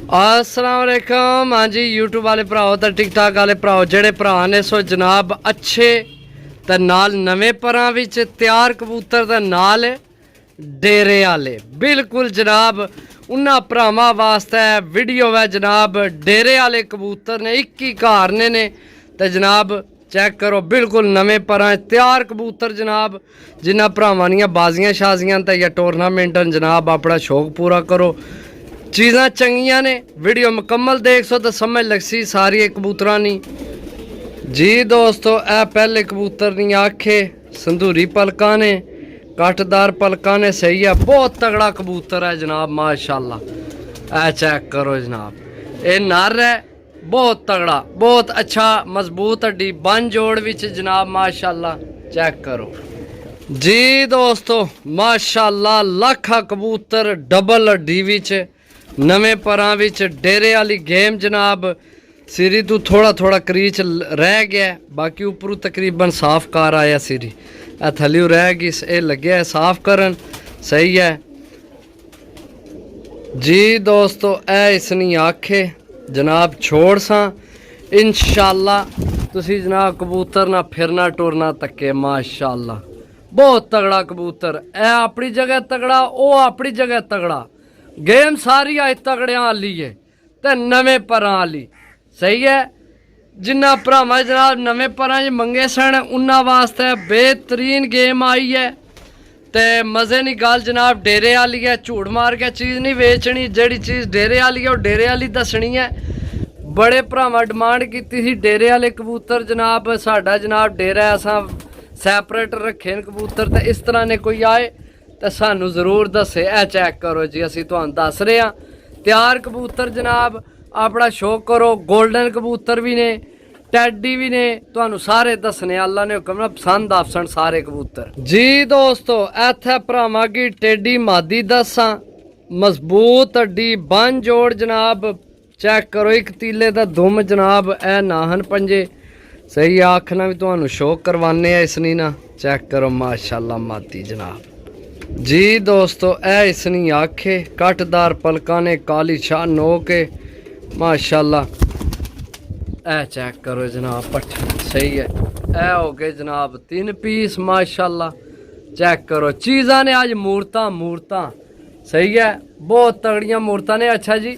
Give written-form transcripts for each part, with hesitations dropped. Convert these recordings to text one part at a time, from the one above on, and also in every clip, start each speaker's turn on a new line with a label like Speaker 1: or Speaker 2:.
Speaker 1: अस्सलाम वालेकुम। हाँ जी यूट्यूब वाले भराओ तो टिकटॉक वाले भराओ जेड़े भरा ने सो जनाब अच्छे ते नाल नवे परां विच तैयार कबूतर ते नाल डेरे वाले बिल्कुल जनाब उन्हां भरावां वास्ते वीडियो है जनाब। डेरे वाले कबूतर ने 21 घारने ने ते जनाब चेक करो बिल्कुल नवे परां तैयार कबूतर जनाब। जिन्हां भरावां दियां बाजियां शाजियां ते या टूरनामेंट जनाब अपना शौक पूरा करो। चीज़ां चंगियां ने वीडियो मुकम्मल देख सो तो समझ लगसी सारी कबूतरां नी जी दोस्तों। ए पहले कबूतर नी आखे संधूरी पलका ने कटदार पलका ने सही है। बहुत तगड़ा कबूतर है जनाब माशाल्लाह। ए चेक करो जनाब ये नर है बहुत तगड़ा बहुत अच्छा मजबूत हड्डी बन जोड़ विच जनाब माशाल्लाह। चेक करो जी दोस्तों माशाल्लाह लाखा कबूतर डबल हड्डी विच नवे परां विच डेरे वाली गेम जनाब। सिरी तू थोड़ा थोड़ा क्रीच रह गया बाकी उपरू तकरीबन साफ कर आया सिरी ए थल्लियों रह गई ये लगे है साफ करन सही है जी दोस्तों। ए इसनी आखे जनाब छोड़ सा इंशाल्लाह तुसी जनाब कबूतर ना फिरना टुरना तके माशाल्लाह। बहुत तगड़ा कबूतर ए अपनी जगह तगड़ा ओ अपनी जगह तगड़ा गेम सारी अज तगड़ियां आली है ते नवे परां आली सही है। जिन्ना भरावां जनाब नवे परां च मंगे सन उन्हां वास्ते बेहतरीन गेम आई है ते मज़े नी गल जनाब डेरे वाली है। झूठ मार के चीज़ नहीं बेचनी जिहड़ी चीज़ डेरे वाली है वो डेरे वाली दसनी है। बड़े भरावां डिमांड की थी डेरे वाले कबूतर जनाब साडा जनाब डेरा असां सैपरेट रखे न कबूतर तो इस तरह ने कोई आए तो सानू जरूर दसे। ए चेक करो जी असी तुहानू दस रहे हैं तैयार कबूतर जनाब अपना शौक करो। गोल्डन कबूतर भी ने टैडी भी ने तुहानू सारे दसने अल्लाह ने हुक्म ना पसंद आसन सारे कबूतर जी दोस्तों। इत्थे भरावां की टेडी मादी दसा मजबूत हड्डी बन जोड़ जनाब। चेक करो एक तीले दा दुम जनाब ए नाहन पंजे सही आखना भी तुहानू शौक करवाने इसनी ना। चेक करो माशाल्लाह मादी जनाब जी दोस्तों। ए इसनी आखे कटदार पलका ने काली शाह नो के माशाल्लाह। ए चेक करो जनाब पट्ठा सही है। ए हो गए जनाब 3 पीस माशाल्लाह। चेक करो चीज़ां ने अज मूर्तां सही है बहुत तगड़ियां मूर्तां ने। अच्छा जी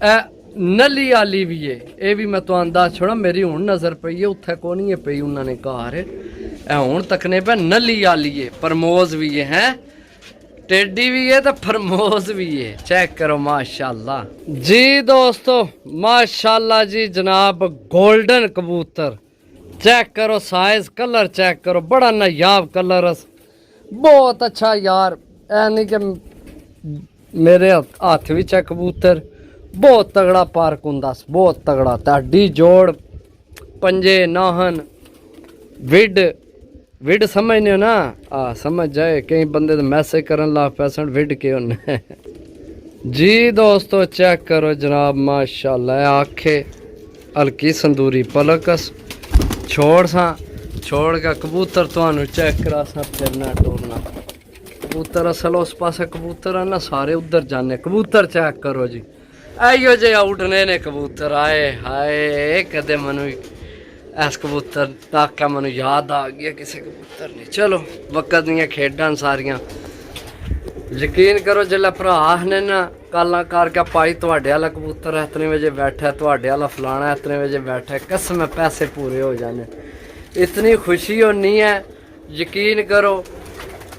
Speaker 1: ए नली आली भी है ये भी मैं तुहानू दस छोड़ा मेरी हुण नज़र पई है उत्थे को नहीं पई उन्होंने घर ए हुण तकने पे नली आली है फरमोज भी है टेडी भी है तो फरमोज भी है। चेक करो माशाल्लाह जी दोस्तों माशाल्लाह जी जनाब। गोल्डन कबूतर चेक करो साइज कलर चेक करो बड़ा नायाब कलर बहुत अच्छा यार। ऐ नहीं कि मेरे हाथ विच है कबूतर बहुत तगड़ा पार्क हुंदा बहुत तगड़ा हड्डी जोड़ पंजे नाहन विड समझने हो ना समझ जाए कई बंदे तो मैसेज करन ला पैसन विड के होने जी दोस्तों। चेक करो जनाब माशाल्लाह आखे हल्की संदूरी पलकस छोड़ सा छोड़ का कबूतर तुहानू चेक करा सा फिरना टोरना कबूतर असल उस पासे कबूतर है ना सारे उधर जाने कबूतर चेक करो जी। आइयो जे उड़ने ने कबूतर आए हाय कदे मनु ऐस कबूतर ताका मनु याद आ गया किसी कबूतर ने। चलो वक्त दियां खेडां सारियां यकीन करो जिसले भरा ने ना काला करके पाई तुहाडे वाला कबूतर इतने बजे बैठा तुहाडे वाला फलाना इतने बजे बैठा कसम पैसे पूरे हो जाने इतनी खुशी होनी है यकीन करो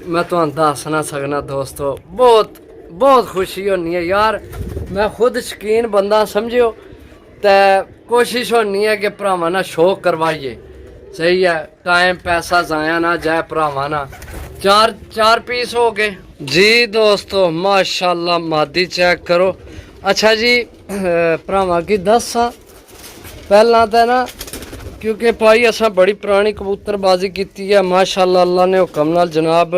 Speaker 1: मैं तुहानू दस ना सकना दोस्तों। बहुत बहुत खुशी होनी है यार मैं खुद शकीन बंदा समझियो तो कोशिश होनी है कि भरावां ना शौक करवाइए सही है टाइम पैसा जाया ना जाए भरावां ना। चार पीस हो गए जी दोस्तों माशाल्लाह मादी चेक करो। अच्छा जी भरावां की दसा पहला तो ना क्योंकि भाई असा बड़ी पुरानी कबूतरबाजी की है माशाल्लाह अल्लाह ने हुक्म नाल जनाब।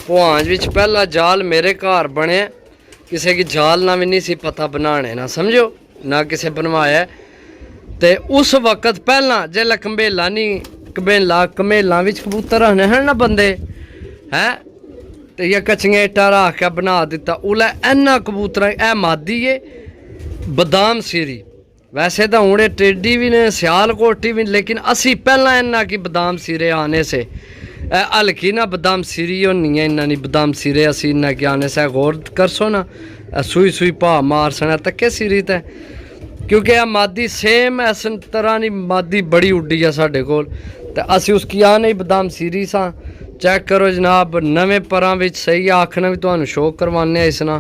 Speaker 1: भुआंज विच पहला जाल मेरे घर बने किसी की जाल ना भी नहीं सी पता बनाने ना समझो ना किसी बनवाया ते उस वक्त पहला जिसले कमेला नहीं कमेला विच कबूतर रखने हैं ना बंदे हैं तो ये कच्चियां इट्टां रख के बना दिता उल्लै इन्ना कबूतर ए मादी है ਬਦਾਮ ਸੀਰੀ वैसे तो हूँ टेडी भी ने सियालकोटी भी, लेकिन असी पहला इन्ना कि बदाम सीरे आने से हल्की ना बदाम सीरी होनी है, इन्ना नहीं बदाम सीरे असी इन्ना कि आने से गौर करसो ना सूई सूई भा मार सना तक्के सीरी ते, क्योंकि यह मादी सेम इस तरह की मादी बड़ी उड्डी है साढ़े कोल, ते असी उसकी आ नहीं बदाम सीरी सा। चेक करो जनाब नवे परां विच सही है, आखना भी तुहानू शो करवाने इसना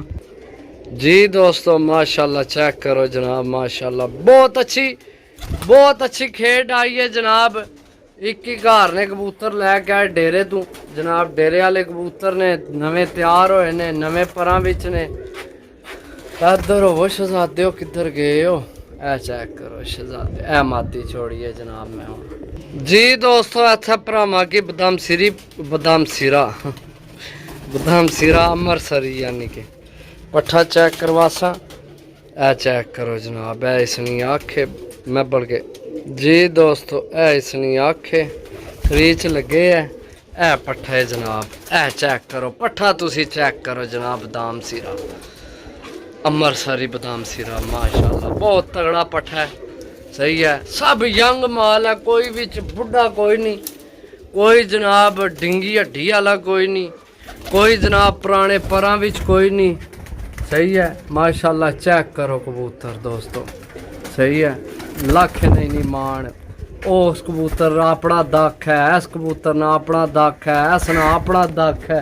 Speaker 1: जी दोस्तों। माशाल्लाह चेक करो जनाब, माशाल्लाह बहुत अच्छी खेड आई है जनाब। एक ही घर ने कबूतर लैके आए डेरे तू जनाब, डेरे वाले कबूतर ने नवे तैयार होए ने, नवे परां विच ने। इधर हो शहजादे हो, किधर गए हो? ए चेक करो शहजादे, ए मादी छोड़िए जनाब मैं हूँ जी दोस्तों। इत्थे भरावां की बदाम सीरा अमृतसरी यानी कि पट्ठा चेक करवासा। ए चेक करो जनाब, ए इसनी आखे मैं बल के जी दोस्तों, ए इसनी आखे रीच लगे है। ए पट्ठा है जनाब, ए चेक करो पट्ठा, तुसी चेक करो जनाब। बदाम सीरा अमृतसरी बदाम सीरा माशाल्लाह बहुत तगड़ा पट्ठा है, सही है। सब यंग माल है, कोई बिच बुढ़ा कोई नहीं, कोई जनाब डिंगी हड्डी वाला कोई नहीं, कोई जनाब पुराने परां विच कोई नहीं, सही है माशाल्लाह। चेक करो कबूतर दोस्तों, सही है। लख नहीं मान उस कबूतर अपना दख है, इस कबूतर ना अपना दख है, इस ना अपना दख है,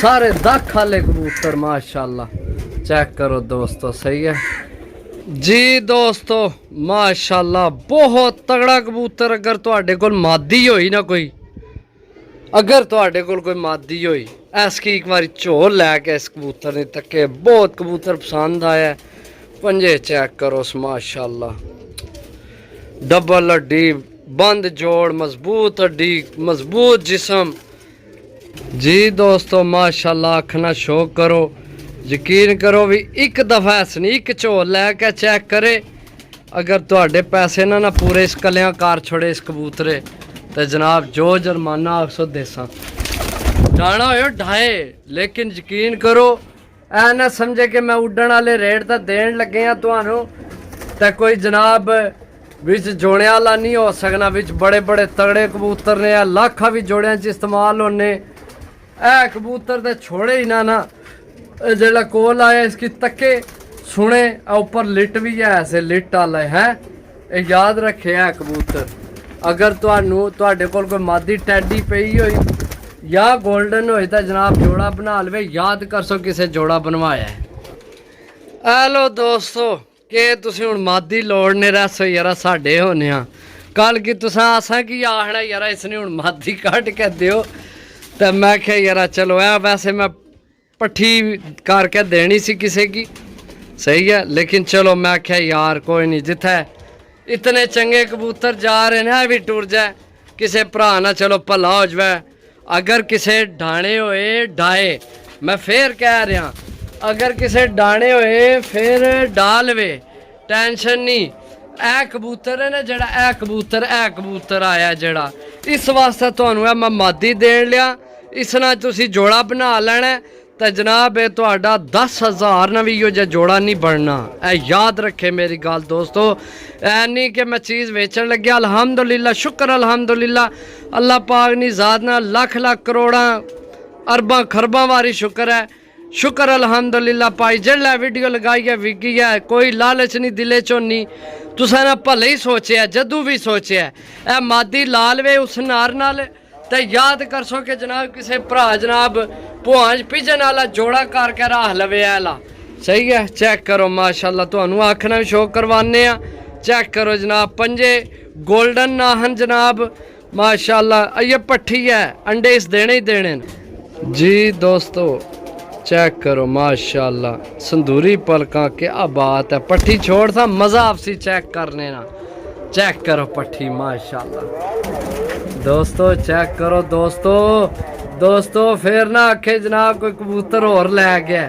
Speaker 1: सारे दख वाले कबूतर माशाल्लाह। चेक करो दोस्तों, सही है जी दोस्तों माशाल्लाह बहुत तगड़ा कबूतर। अगर तुहाडे कोल मादी होई ना कोई, अगर तुहाडे कोल कोई मादी होई, इसकी एक बार झोल लैके इस कबूतर ने तके, बहुत कबूतर पसंद आया। पंजे चेक करो माशाल्लाह, डबल हड्डी, बंद जोड़, मजबूत हड्डी, मजबूत जिस्म जी दोस्तों माशाल्लाह। आखना शौक करो, यकीन करो भी एक दफ़ा ऐसनी एक झोल लैके चेक करे। अगर तुहाडे पैसे ना पूरे इस कलियां कार छोड़े इस कबूतरे, तो जनाब जो जुर्माना आखसो देसा जाना हो ढाए। लेकिन यकीन करो ऐ ना समझे कि मैं उड्डण वाले रेट तो देन लगे हाँ तुहानू, तो कोई जनाब बिच जोड़े वाला नहीं हो सकना। बिच बड़े बड़े तगड़े कबूतर ने, लाखा भी जोड़ियां च इस्तेमाल होने। ए कबूतर तो छोड़े ही ना जेड़ा कोल आया इसकी तके सुने, ऊपर लिट भी है, ऐसे लिट वाला है, याद रखे है कबूतर। अगर तुहानू तुहाडे कोल कोई मादी टैडी पई होई या गोल्डन होई तो जनाब जोड़ा बना लवे, याद कर सो किसे जोड़ा बनवाया है। हेलो दोस्तों, के तुसी हुण मादी लोड़ने रसो यार साडे होने आ, कल की तुसा आसा कि आखना यार इसने हुण मादी कट के दियो, तो मैं क्या यार चलो है। वैसे मैं पट्ठी करके देनी सी किसी की, सही है, लेकिन चलो मैं क्या यार कोई नहीं, जिथे इतने चंगे कबूतर जा रहे हैं भी टुर जाए, किसी भरा ना चलो भला हो जाए। अगर किसे डाने होए डाए, मैं फिर कह रहा, अगर किसे डाने होए फिर डाल वे, टेंशन नहीं। ए कबूतर है ना जड़ा, ए कबूतर आया जड़ा, इस वास्ते तुहानू मैं मादी देन लिया, इस नाल तुसी जोड़ा बना लेना, तो जनाब ये तुहाडा 10,000 ना भी जो जोड़ा नहीं बनना। ए याद रखे मेरी गल दोस्तों, ऐ नहीं कि मैं चीज़ वेचन लग्या। अल्हम्दुलिल्लाह, शुक्र अल्हम्दुलिल्लाह, अल्लाह पाक नी ज़ात ना लख लख करोड़ा अरबां खरबां वारी शुक्र है। शुक्र अल्हम्दुलिल्लाह पाई जेल्लै वीडियो लगाई है विकी है, कोई लालच नहीं दिले चो नहीं, तुसा ना भले ही सोचे जदू भी सोचे ए मादी लाल वे उस नार नाल, तो याद कर सो कि जनाब किसी भरा जनाब भुआंज पिजन वाला जोड़ा करके राह लवे आला, सही है। चेक करो माशाल्लाह, तुहानू आखना भी शौक करवाने आ। चेक करो जनाब, पंजे गोल्डन नाहन जनाब माशाल्लाह। ये पट्ठी है, अंडे इस देने ही देने जी दोस्तों। चेक करो माशाल्लाह, संदूरी पलका, क्या बात है। पट्ठी छोड़ था मज़ा आपसी चेक करने ना। चेक करो पट्ठी माशाल्लाह दोस्तों, चेक करो दोस्तों फिर ना आखे जनाब कोई कबूतर और लै गया,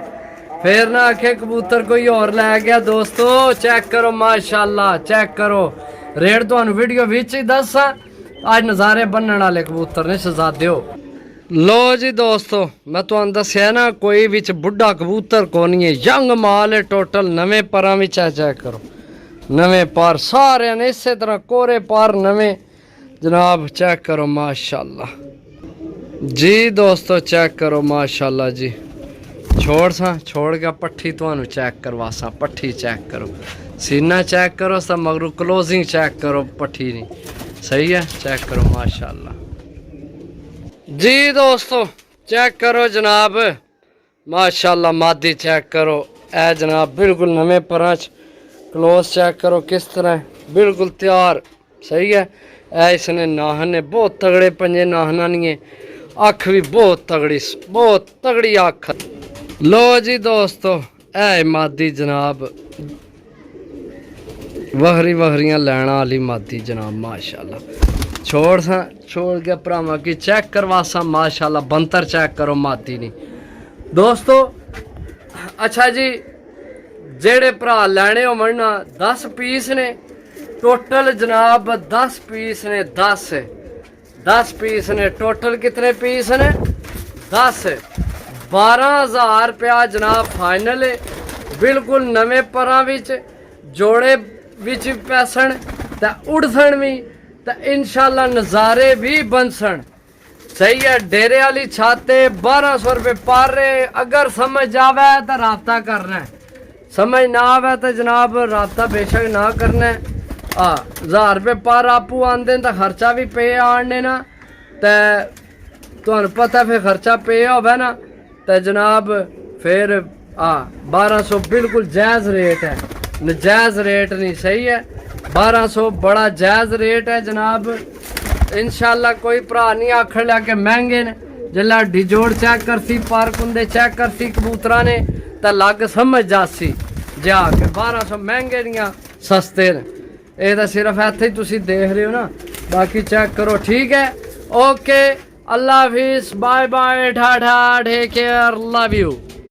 Speaker 1: फिर ना आखे कबूतर कोई और लै गया। दोस्तों चेक करो माशाल्लाह, चेक करो। रेट तो वीडियो विच ही दसा, अज नज़ारे बनने वाले कबूतर ने शहजादे हो। लो जी दोस्तों, मैं तुहानू दस्या ना कोई विच बुढ़ा कबूतर को नहीं है, यंग माल है टोटल। नवे परां भी चेक करो, नवे पर सारे ने इस तरह कोरे पर नवे जनाब चेक करो माशाल्लाह जी। दोस्तों चेक करो माशाल्लाह जी। छोड़ के पट्ठी तुहानू चेक करवा सा। पट्ठी चेक करो, सीना चेक करो, सब मगरू क्लोजिंग चेक करो, पट्ठी नहीं सही है। चेक करो माशाल्लाह जी। दोस्तों चेक करो जनाब माशाल्लाह मादी चेक करो। ए जनाब बिल्कुल नवे पर क्लोज चेक करो किस तरह बिल्कुल तैयार सही है। ए इसने नाहन ने बहुत तगड़े पंजे, नाहना नहीं है। अख भी बहुत तगड़ी अख। लो जी दोस्तों ए मादी जनाब वहरियां लैना वाली मादी जनाब माशाल्लाह। छोड़ के भरावां की चेक करवा सा माशाल्लाह। बंतर चेक करो मादी नहीं दोस्तों। अच्छा जी, जेड़े भरा लैने हो मरना 10 पीस ने टोटल जनाब। 10 पीस ने 10 पीस ने टोटल। कितने पीस ने 10। 12,000 रुपया जनाब फाइनल है। बिल्कुल नवे परां विच जोड़े विच पैसन ते उड़सन भी ते इंशाल्लाह नज़ारे भी बनसन सही है। डेरे वाली छाते 1200 रुपये पर रहे। अगर समझ आवे तो रबता करना है, समझ ना आवे तो जनाब रबता बेशक ना करना है। 1000 रुपये पर आपू आंदे तो खर्चा भी पे आने ना, तो तुहानू पता फिर खर्चा पे होवे ना, तो जनाब फिर 1200 बिल्कुल जायज़ रेट है, नजायज़ रेट नहीं सही है। 1200 बड़ा जायज़ रेट है जनाब। इंशाल्लाह कोई भरा नहीं आखन लिया कि महंगे ने। जिला हड्डी जोड़ चेक करसी, पर कुंदे चेक करसी कबूतरा ने, तो लग समझ जासी जा के 1200 महंगे नहीं सस्ते ने। ये तो सिर्फ इत्थे ही तुसी देख रहे हो ना, बाकी चेक करो ठीक है। ओके अल्लाह हाफिज़, bye bye, tata, take care, love you.